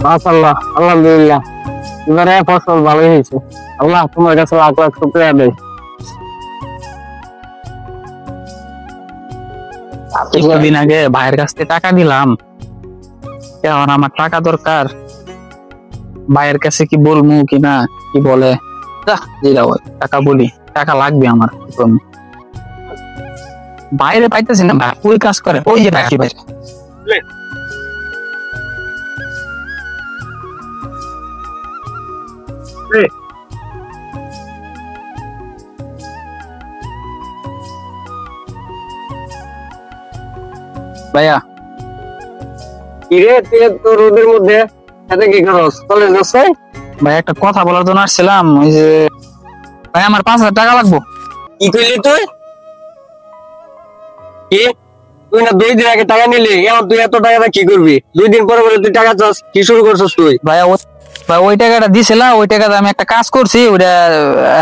মাশাআল্লাহ, আলহামদুলিল্লাহ, এবারে ফসল ভালোই হয়েছে। আল্লাহ তোমার কাছে লাখ লাখ শুকরিয়া দেয়। কিছুদিন আগে ভাইয়ের কাছ থেকে টাকা দিলাম, এখন আমার টাকা দরকার। ভাইয়ের কাছে কি বলবো কিনা, কি বলে টাকা বলি, টাকা লাগবে আমার। বাইরে পাইতেছি না ভাই, ওই কাজ করে ওই যে বাকি ভাই। ভাইয়া কিরে তুই তো রোদের মধ্যে এত কি করস? কলেজ যাচ্ছে? ভাই একটা কথা বলার জন্য আসছিলাম। ওই যে ভাই আমার 5,000 টাকা লাগবো। কি কইলি তুই? কি তুই না 2 দিন আগে টাকা নিলি, এখন তুই এত টাকা কি করবি? 2 দিন পরে বলে তুই টাকা চাস, কি শুরু করছিস তুই? ভাইয়া ভাই ওই টাকাটা দিছিলা, ওই টাকাতে আমি একটা কাজ করছি, ওইটা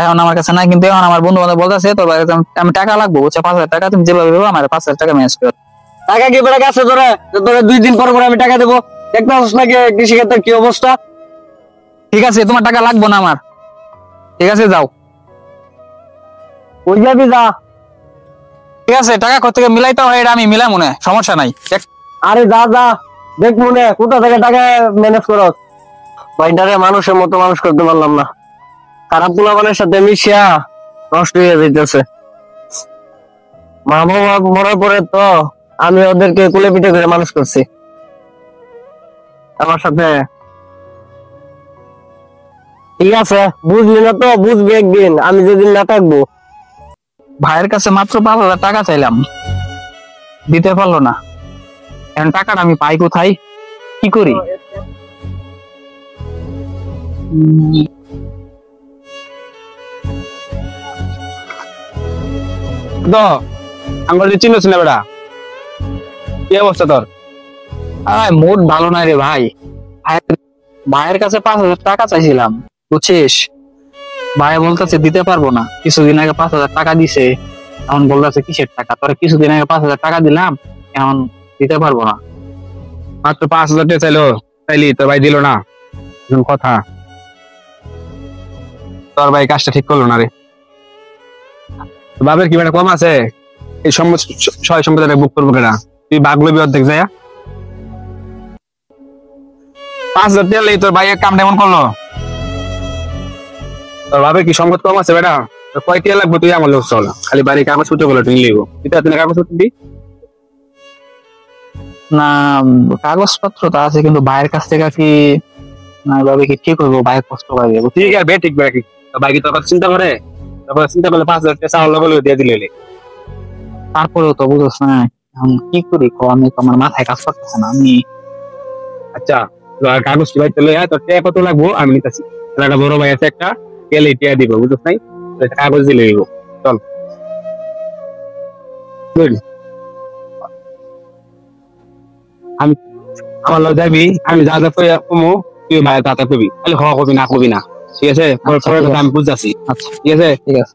এখন আমার কাছে নাই। কিন্তু এখন আমার বন্ধু বান্ধব বলতেছে তোর ভাই আমি টাকা লাগবো, বুঝছো? 5,000 টাকা তুমি যেভাবে দেবো আমার 5,000 টাকা ম্যানেজ করো। টাকা কি বেড়ে গেছে তোরা? তোরা 2 দিন পর পর আমি টাকা দেবো, দেখতে পাচ্ছিস নাকি কৃষি ক্ষেত্রের কি অবস্থা? ঠিক আছে, তোমার টাকা লাগবো না আমার, ঠিক আছে যাও। ওই যাবি যা। ঠিক আছে, টাকা কোথা থেকে মিলাইতে হয় এটা আমি মিলাই, মনে সমস্যা নাই। আরে যা যা, দেখ মনে কোথা থেকে টাকা ম্যানেজ করস। ভাইটারে মানুষের মতো মানুষ করতে পারলাম না, খারাপ পোলাপানের সাথে মিশিয়া নষ্ট হয়ে যাইতেছে। মা বাবা মরার পরে তো আমি ওদেরকে কুলে পিঠে করে মানুষ করছি। আমার সাথে ঠিক আছে, বুঝলি না তো, বুঝবি একদিন আমি যেদিন না থাকবো। ভাইয়ের কাছে মাত্র 5,000 টাকা চাইলাম, দিতে পারলো না। এখন টাকাটা আমি পাই কোথায়, কি করি? চিনছ না বেটা, কি অবস্থা তোর? মোট ভালো নাই রে ভাই। ভাইয়ের কাছে 5,000 টাকা চাইছিলাম, বুঝছিস? ভাই বলতেছে দিতে পারবো না। কিছুদিন আগে 5,000 টাকা দিছে, এখন বলতেছে কিসের টাকা? তোরা কিছুদিন আগে 5,000 টাকা দিলাম, এখন দিতে পারবো না। মাত্র 5,000 টাকা চাইলি, তোর ভাই দিল না। কথা, তোর ভাই কাজটা ঠিক করলো না রে। বাবের কি বেটা কম আছে? এই সয় সম্পত্তি বুক করবো কেনা? তুই বাগলো অর্ধেক যায়। 5,000 টাকা লেই তোর ভাই কাম এমন করলো। তোর ভাবে কি সম্পদ কম আছে বেটা? কয় টিয়া লাগবে তুই আমার লোক চল, খালি বাড়ি কাগজ পত্র বলে তুই লিখবো। তুই কাগজ পত্র দি না, কাগজপত্র তো আছে, কিন্তু ভাইয়ের কাছ থেকে কি না ভাবে কি ঠিক হইব? ভাই কষ্ট পাবে। ঠিক আছে, ঠিক বেটা কি ভাই কি তোর কথা চিন্তা করে? তারপর চিন্তা করলে 5,000 টাকা চাউল বলে দিয়ে দিলে। তারপরেও তো বুঝছ না, এখন কি করি? আমি তো আমার মাথায় কাজ করতেছে না। আমি আচ্ছা কাগজ কি ভাই তাহলে তোর টাকা কত লাগবো আমি নিতেছি। একটা বড় ভাই আছে, একটা গেলে টিয়া দিব, বুঝছ নাই? কাগজ দিলে দিব, চল। আমি আমার লোক যাবি, আমি যা যা কমো তুই ভাই তা কবি, খালি হ কবি না কবি না, ঠিক আছে? পরে আমি বুঝতেছি, আচ্ছা ঠিক আছে? ঠিক আছে।